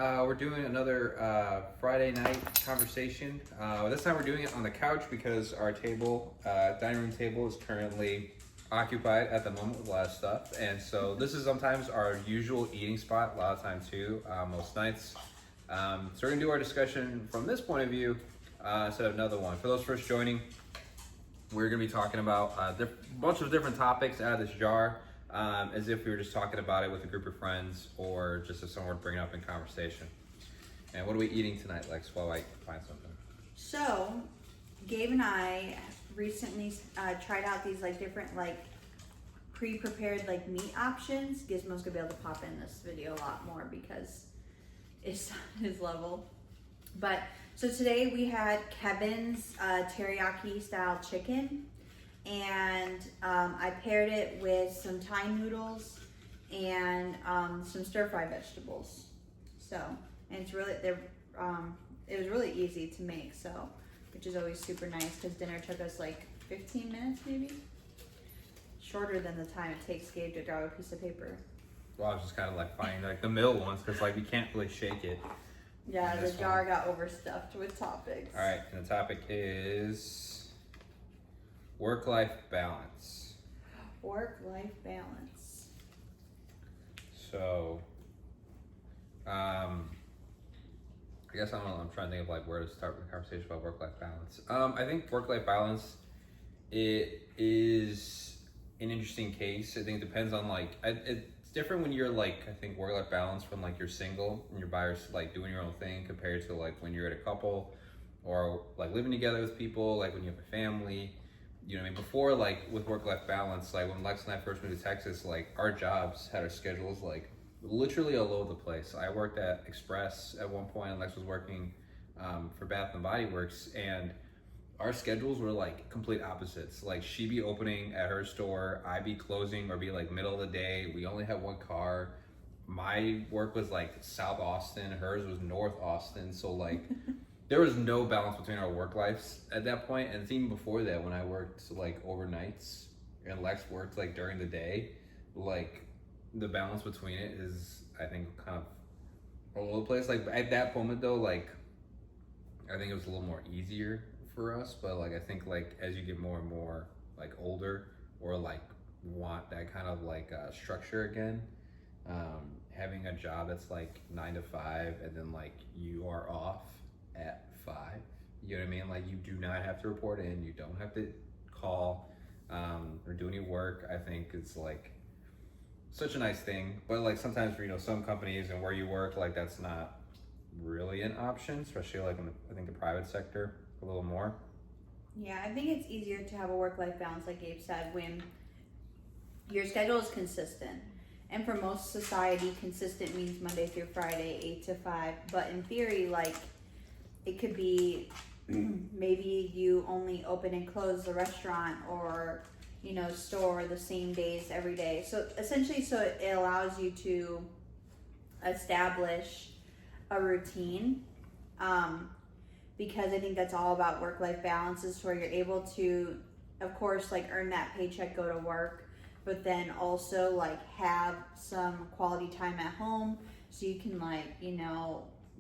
We're doing another Friday night conversation. This time we're doing it on the couch because our table, dining room table, is currently occupied at the moment with a lot of stuff. And so this is sometimes our usual eating spot, a lot of time too, most nights. So we're gonna do our discussion from this point of view instead of another one. For those first joining, we're gonna be talking about a bunch of different topics out of this jar. As if we were just talking about it with a group of friends or just if someone were to bring it up in conversation. And what are we eating tonight, Lex, while I find something? So, Gabe and I recently tried out these different pre-prepared meat options. Gizmo's gonna be able to pop in this video a lot more because it's his level. But so today we had Kevin's teriyaki style chicken. And I paired it with some Thai noodles and some stir-fry vegetables. So, and it's really it was really easy to make. So, which is always super nice because dinner took us 15 minutes, maybe shorter than the time it takes Gabe to grab a piece of paper. Well, I was just kind of finding the middle ones because we can't really shake it. Yeah, the jar got overstuffed with topics. All right, and the topic is work-life balance. Work-life balance. So, I guess I'm trying to think of where to start with the conversation about work-life balance. I think work-life balance, it is an interesting case. I think it depends on it's different when you're I think work-life balance from you're single and you're by yourself, doing your own thing compared to when you're at a couple or living together with people, when you have a family. You know what I mean? Before, with work-life balance, when Lex and I first moved to Texas, our jobs had our schedules, literally all over the place. I worked at Express at one point, and Lex was working for Bath & Body Works, and our schedules were, complete opposites. She'd be opening at her store, I'd be closing or be, middle of the day. We only had one car. My work was, South Austin. Hers was North Austin. So, there was no balance between our work lives at that point, and even before that, when I worked overnights and Lex worked during the day, the balance between it is, I think, kind of all over the place. At that moment though, I think it was a little more easier for us, but I think as you get more and more older or want that kind of structure again, having a job that's 9 to 5 and then you are off at 5, you know what I mean? You do not have to report in, you don't have to call or do any work. I think it's such a nice thing, but sometimes for some companies and where you work, that's not really an option, especially in I think the private sector a little more. Yeah, I think it's easier to have a work-life balance, like Gabe said, when your schedule is consistent. And for most society, consistent means Monday through Friday, 8 to 5. But in theory, it could be maybe you only open and close the restaurant or, store the same days every day. So essentially, it allows you to establish a routine. Because I think that's all about work-life balance, is where you're able to, of course, earn that paycheck, go to work, but then also have some quality time at home so you can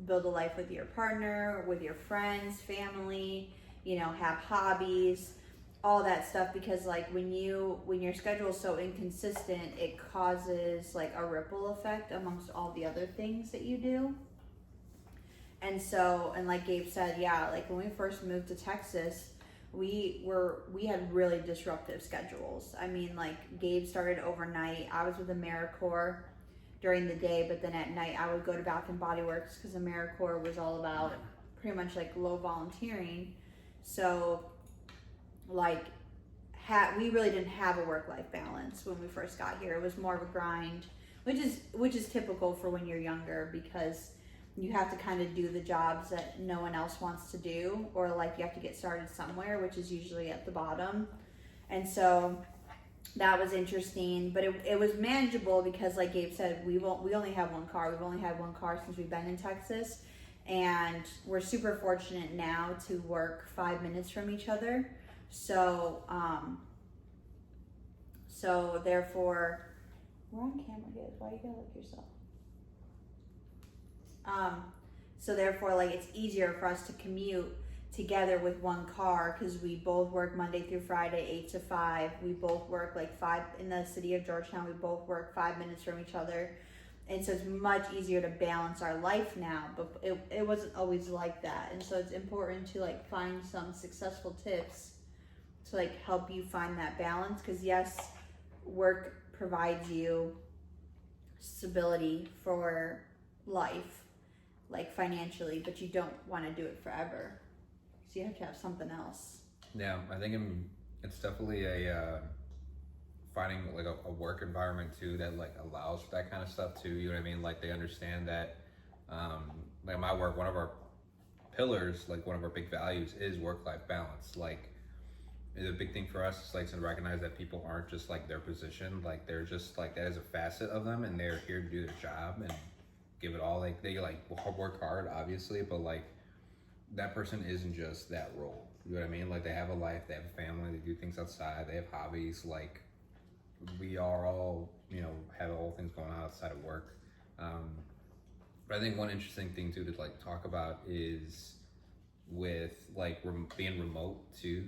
build a life with your partner, with your friends, family, have hobbies, all that stuff. Because when your schedule is so inconsistent, it causes a ripple effect amongst all the other things that you do. And so, and like Gabe said, yeah, when we first moved to Texas, we had really disruptive schedules. I mean, Gabe started overnight. I was with AmeriCorps during the day, but then at night I would go to Bath & Body Works because AmeriCorps was all about pretty much low volunteering. So we really didn't have a work-life balance when we first got here. It was more of a grind, which is typical for when you're younger, because you have to kind of do the jobs that no one else wants to do, or you have to get started somewhere, which is usually at the bottom. And so that was interesting, but it was manageable because, like Gabe said, we only have one car. We've only had one car since we've been in Texas, and we're super fortunate now to work 5 minutes from each other. So therefore, we're on camera, guys. Why you gotta look yourself? So therefore, like, it's easier for us to commute together with one car because we both work Monday through Friday, 8 to 5. We both work like 5 in the city of Georgetown. We both work 5 minutes from each other. And so it's much easier to balance our life now, but it wasn't always like that. And so it's important to like find some successful tips to like help you find that balance. Because yes, work provides you stability for life, like financially, but you don't want to do it forever. So you have to have something else. Yeah, I think it's definitely a finding like a work environment too that like allows for that kind of stuff too. You know what I mean? Like they understand that, like my work, one of our pillars, like one of our big values is work-life balance. Like the big thing for us is like to recognize that people aren't just like their position, like they're just like that is a facet of them, and they're here to do their job and give it all. Like they like work hard, obviously, but like that person isn't just that role. You know what I mean? Like they have a life, they have a family, they do things outside, they have hobbies. Like we are all, you know, have all things going on outside of work. But I think one interesting thing too to like talk about is with like being remote too,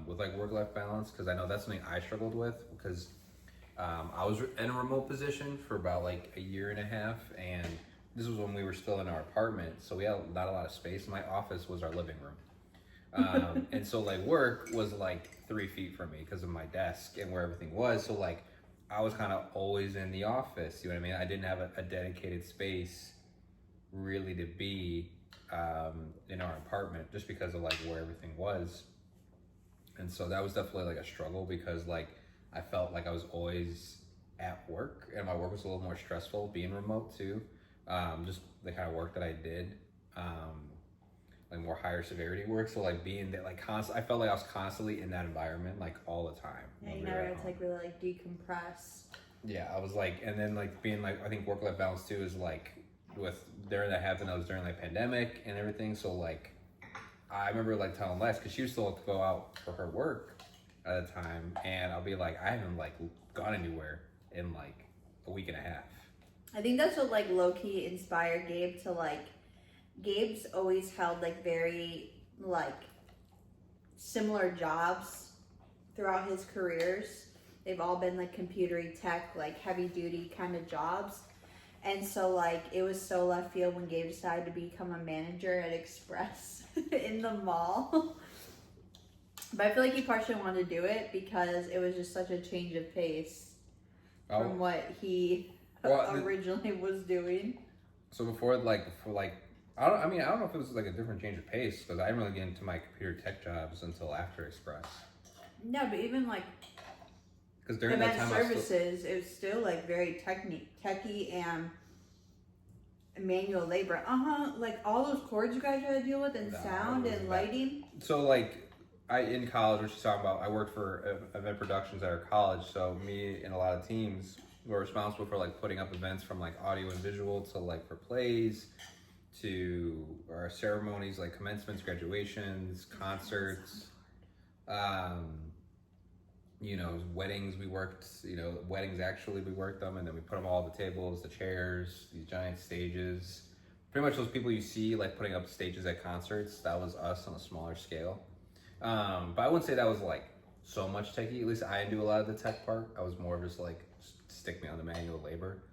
with like work-life balance, because I know that's something I struggled with because I was in a remote position for about like a year and a half, and this was when we were still in our apartment, so we had not a lot of space. My office was our living room. And so like work was like 3 feet from me because of my desk and where everything was. So like I was kind of always in the office, you know what I mean? I didn't have a dedicated space really to be in our apartment just because of like where everything was. And so that was definitely like a struggle because like I felt like I was always at work, and my work was a little more stressful being remote too. Just the kind of work that I did, like more higher severity work. So like being that like I felt like I was constantly in that environment like all the time. Yeah, you never had to like really like decompress. Yeah, I was like, and then like being like, I think work-life balance too is like with during that happened, I was during like pandemic and everything. So like I remember like telling Les, because she was still to go out for her work at the time, and I'll be like, I haven't like gone anywhere in like a week and a half. I think that's what like low-key inspired Gabe to like, Gabe's always held like very like similar jobs throughout his careers. They've all been like computery tech, like heavy duty kind of jobs. And so like it was so left field when Gabe decided to become a manager at Express in the mall. But I feel like he partially wanted to do it because it was just such a change of pace from what he originally was doing. So before like I don't know if it was like a different change of pace, because I didn't really get into my computer tech jobs until after Express. No, but even like because during that time services, it was still like very techy and manual labor. Like all those cords you guys had to deal with, and sound and lighting. So like in college, what she's talking about, I worked for event productions at our college. So me and a lot of teams were responsible for like putting up events from like audio and visual to like for plays to our ceremonies like commencements, graduations, concerts, you know, weddings. We worked, you know, weddings actually we worked them, and then we put them all the tables, the chairs, these giant stages. Pretty much those people you see like putting up stages at concerts, that was us on a smaller scale. But I wouldn't say that was like so much techie. At least I didn't do a lot of the tech part. I was more just like stick me on the manual labor.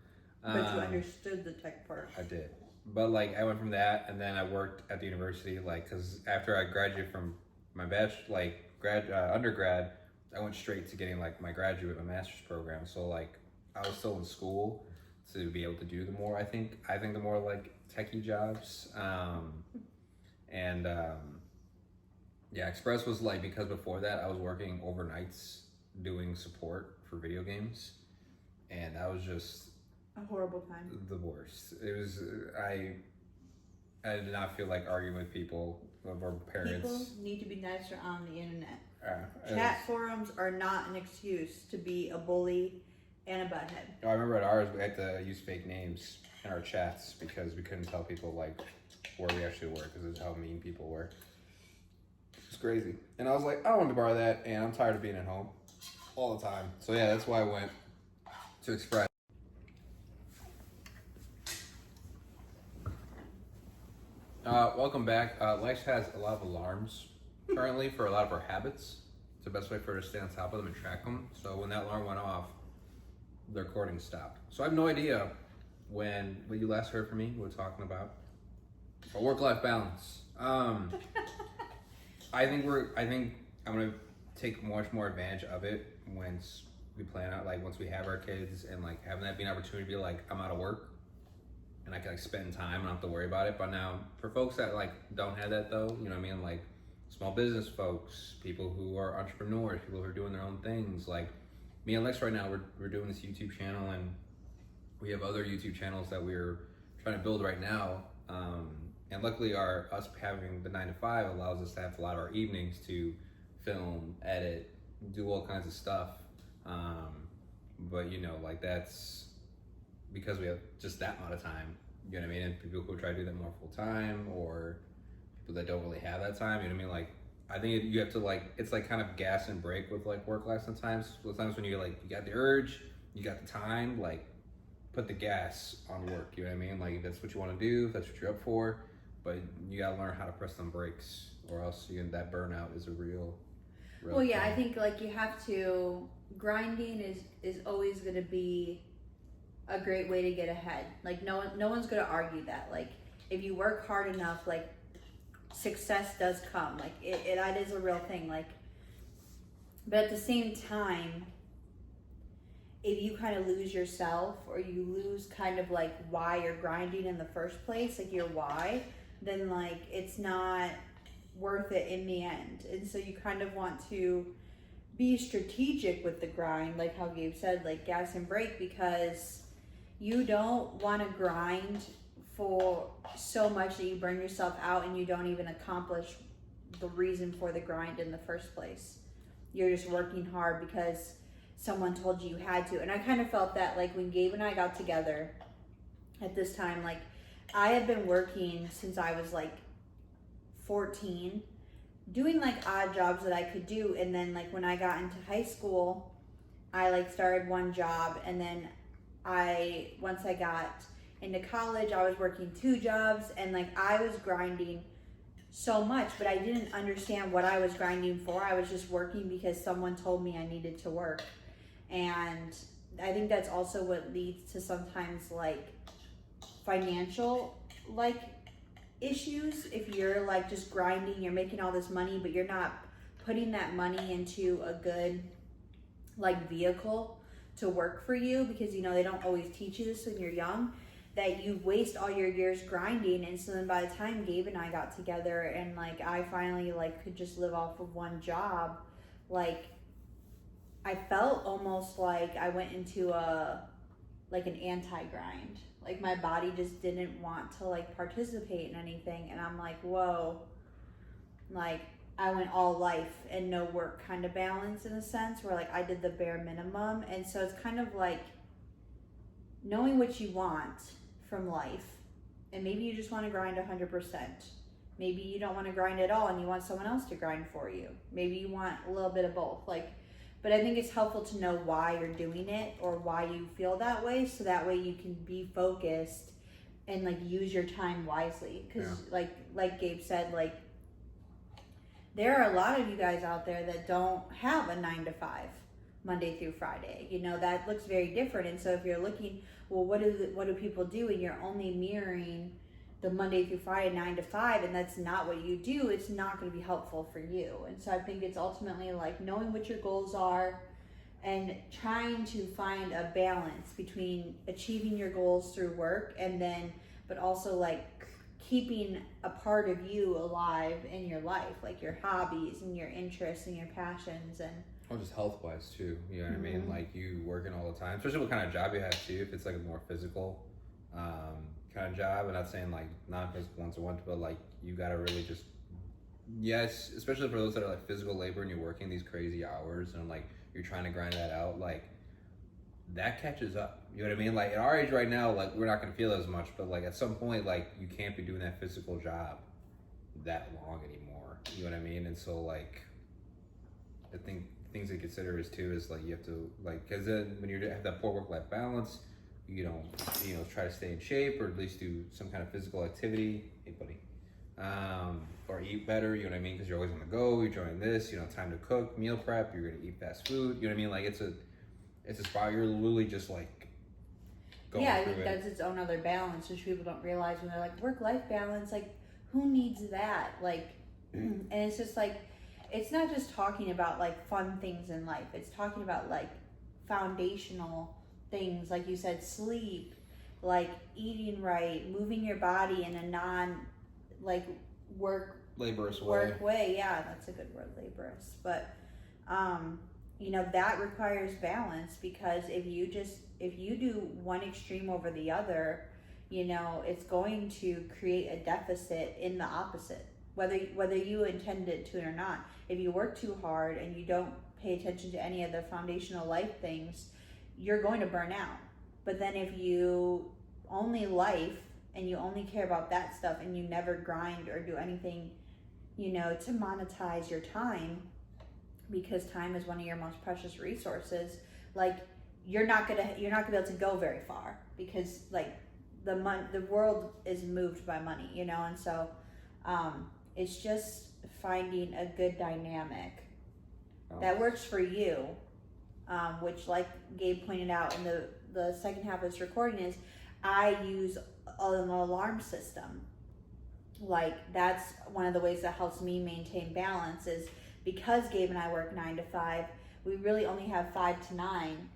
But you understood the tech part. I did. But like I went from that, and then I worked at the university, like because after I graduated from my undergrad, I went straight to getting like my master's program. So like I was still in school to be able to do the more I think the more like techie jobs. Yeah, Express was like, because before that I was working overnights doing support for video games, and that was just a horrible time. The worst. It was I did not feel like arguing with people or parents. People need to be nicer on the internet. Chat forums are not an excuse to be a bully and a butthead. I remember at ours we had to use fake names in our chats because we couldn't tell people like where we actually were, because it's how mean people were. It's crazy. And I was like, I don't want to borrow that, and I'm tired of being at home all the time. So yeah, that's why I went to Express. Welcome back. Lex has a lot of alarms currently for a lot of her habits. It's the best way for her to stay on top of them and track them. So when that alarm went off, the recording stopped. So I have no idea what you last heard from me. We were talking about a work-life balance. I think I'm gonna take much more advantage of it once we plan out, like once we have our kids, and like having that be an opportunity to be like, I'm out of work and I can like spend time and not have to worry about it. But now for folks that like don't have that though, you know what I mean? Like small business folks, people who are entrepreneurs, people who are doing their own things. Like me and Lex right now, we're doing this YouTube channel, and we have other YouTube channels that we're trying to build right now. And luckily us having the 9 to 5 allows us to have a lot of our evenings to film, edit, do all kinds of stuff. But you know, like that's because we have just that amount of time, you know what I mean? And people who try to do that more full time, or people that don't really have that time, you know what I mean? Like, I think you have to like, it's like kind of gas and brake with like work life sometimes. Sometimes when you're like, you got the urge, you got the time, like put the gas on work, you know what I mean? Like if that's what you want to do, if that's what you're up for, but you gotta learn how to press some brakes, or else that burnout is a real Well, yeah, thing. I think like you have to, grinding is always going to be a great way to get ahead. Like no one's going to argue that. Like if you work hard enough, like success does come. Like it is a real thing. Like, but at the same time, if you kind of lose yourself, or you lose kind of like why you're grinding in the first place, like your why, then like it's not worth it in the end. And so you kind of want to be strategic with the grind, like how Gabe said, like gas and brake, because you don't want to grind for so much that you burn yourself out and you don't even accomplish the reason for the grind in the first place. You're just working hard because someone told you you had to. And I kind of felt that like when Gabe and I got together at this time, like I had been working since I was like 14, doing like odd jobs that I could do. And then like when I got into high school, I like started one job, and then once I got into college, I was working 2 jobs, and like I was grinding so much, but I didn't understand what I was grinding for. I was just working because someone told me I needed to work. And I think that's also what leads to sometimes like financial like issues. If you're like just grinding, you're making all this money, but you're not putting that money into a good like vehicle to work for you, because you know they don't always teach you this when you're young, that you waste all your years grinding. And so then by the time Gabe and I got together and like I finally like could just live off of one job, like I felt almost like I went into an anti-grind. Like my body just didn't want to like participate in anything, and I'm like, whoa, like I went all life and no work kind of balance, in a sense where like I did the bare minimum. And so it's kind of like knowing what you want from life, and maybe you just want to grind 100%. Maybe you don't want to grind at all and you want someone else to grind for you. Maybe you want a little bit of both. Like, but I think it's helpful to know why you're doing it, or why you feel that way, so that way you can be focused and like use your time wisely. Because like Gabe said, like there are a lot of you guys out there that don't have a 9 to 5 Monday through Friday. You know, that looks very different. And so if you're looking, well, what do people do, and you're only mirroring the Monday through Friday 9 to 5, and that's not what you do, it's not going to be helpful for you. And so I think it's ultimately like knowing what your goals are and trying to find a balance between achieving your goals through work, and then but also like keeping a part of you alive in your life, like your hobbies and your interests and your passions. And or just health wise too, you know what I mean? Like you working all the time, especially what kind of job you have too. If it's like a more physical kind of job, and not saying like not physical ones to one, but like you gotta really just, yes, especially for those that are like physical labor and you're working these crazy hours and like you're trying to grind that out, like that catches up. You know what I mean? Like at our age right now, like we're not gonna feel as much, but like at some point, like you can't be doing that physical job that long anymore. You know what I mean? And so like I think things to consider is like you have to like, because then when you have that poor work-life balance, you don't try to stay in shape, or at least do some kind of physical activity. Hey buddy, or eat better, you know what I mean? Because you're always on the go, you're doing this, time to cook, meal prep, you're gonna eat fast food, you know what I mean? Like it's a spot you're literally just like going I through think it. that's its own other balance, which people don't realize when they're like work-life balance. Like, who needs that? Like, and it's just like, it's not just talking about like fun things in life. It's talking about like foundational things, like you said, sleep, like eating right, moving your body in a non like Laborious work way. Yeah, that's a good word, laborious. But that requires balance, because if you do one extreme over the other, it's going to create a deficit in the opposite, whether you intended it to or not. If you work too hard and you don't pay attention to any of the foundational life things, you're going to burn out. But then if you only life and you only care about that stuff and you never grind or do anything, to monetize your time, because time is one of your most precious resources, like you're not gonna be able to go very far, because like the world is moved by money, and so it's just finding a good dynamic that works for you, which, like Gabe pointed out in the second half of this recording, is I use an alarm system. Like, that's one of the ways that helps me maintain balance, is because Gabe and I work 9 to 5, we really only have 5 to 9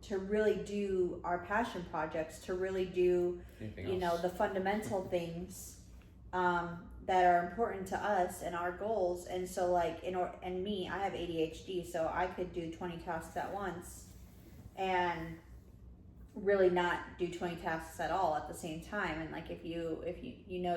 to really do our passion projects, to really do the fundamental things that are important to us and our goals. And so like and me, I have ADHD, so I could do 20 tasks at once and really not do 20 tasks at all at the same time. And like if you know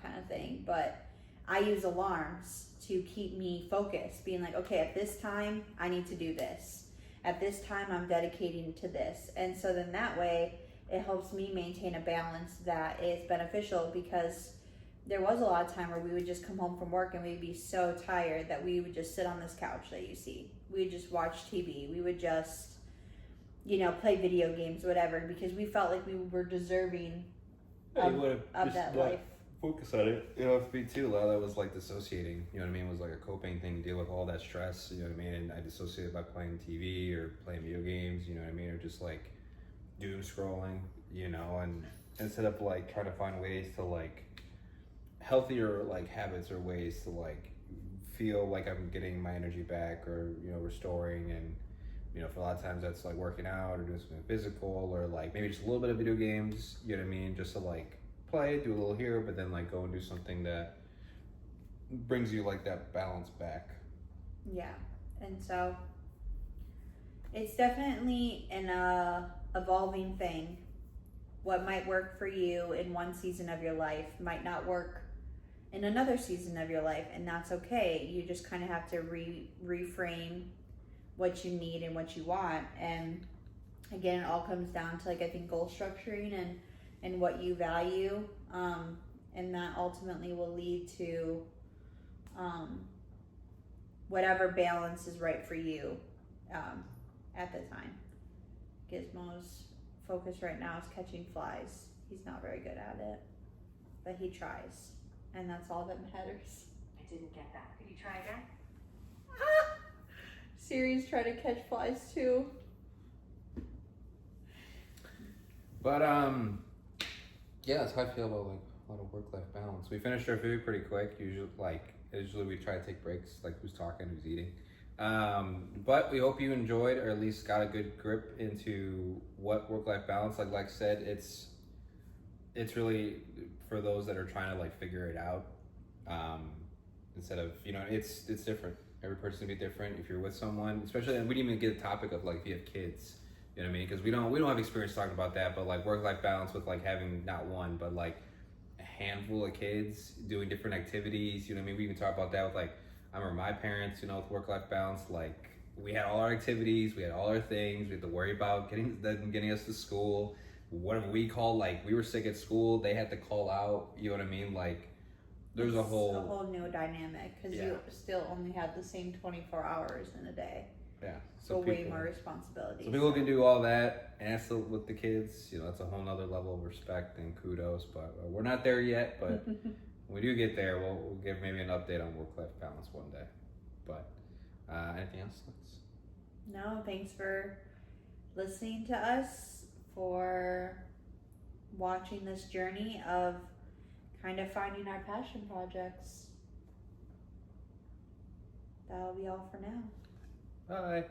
kind of thing. But I use alarms to keep me focused, being like, okay, at this time I need to do this, at this time I'm dedicating to this. And so then that way it helps me maintain a balance that is beneficial, because there was a lot of time where we would just come home from work and we'd be so tired that we would just sit on this couch that you see. We would just watch TV. We would just, play video games, whatever, because we felt like we were deserving of that life. Focus on it. For me too, a lot of that was like dissociating, you know what I mean? It was like a coping thing, deal with all that stress, you know what I mean? And I dissociated by playing TV or playing video games, you know what I mean? Or just like doom scrolling, and instead of like trying to find ways to like healthier like habits or ways to like feel like I'm getting my energy back, or restoring. And for a lot of times that's like working out or doing something physical, or like maybe just a little bit of video games, you know what I mean, just to like play, do a little here, but then like go and do something that brings you like that balance back. Yeah. And so it's definitely an evolving thing. What might work for you in one season of your life might not work in another season of your life, and that's okay. You just kind of have to reframe what you need and what you want. And again, it all comes down to, like, I think goal structuring and what you value, and that ultimately will lead to whatever balance is right for you at the time. Gizmo's focus right now is catching flies. He's not very good at it, but he tries, and that's all that matters. I didn't get that. Could you try again? Siri's trying to catch flies too. But yeah, that's how I feel about like a lot of work-life balance. We finished our food pretty quick. Usually we try to take breaks, like who's talking, who's eating. But we hope you enjoyed, or at least got a good grip into what work-life balance. Like I said, it's really for those that are trying to like figure it out. Instead of it's different. Every person can be different. If you're with someone, especially, and we didn't even get a topic of like if you have kids. You know what I mean? Because we don't have experience talking about that. But like work-life balance with like having not one, but like a handful of kids doing different activities. You know what I mean? We even talk about that with like. I remember my parents, with work-life balance, like we had all our activities, we had all our things, we had to worry about getting us to school. Whatever we call, like we were sick at school, they had to call out, you know what I mean? Like there's a whole new dynamic, because you still only have the same 24 hours in a day. Yeah. So way more responsibility. So people can do all that and still with the kids, that's a whole nother level of respect and kudos, but we're not there yet, but we do get there, we'll give maybe an update on work-life balance one day. But anything else? No, thanks for listening to us, for watching this journey of kind of finding our passion projects. That'll be all for now. Bye.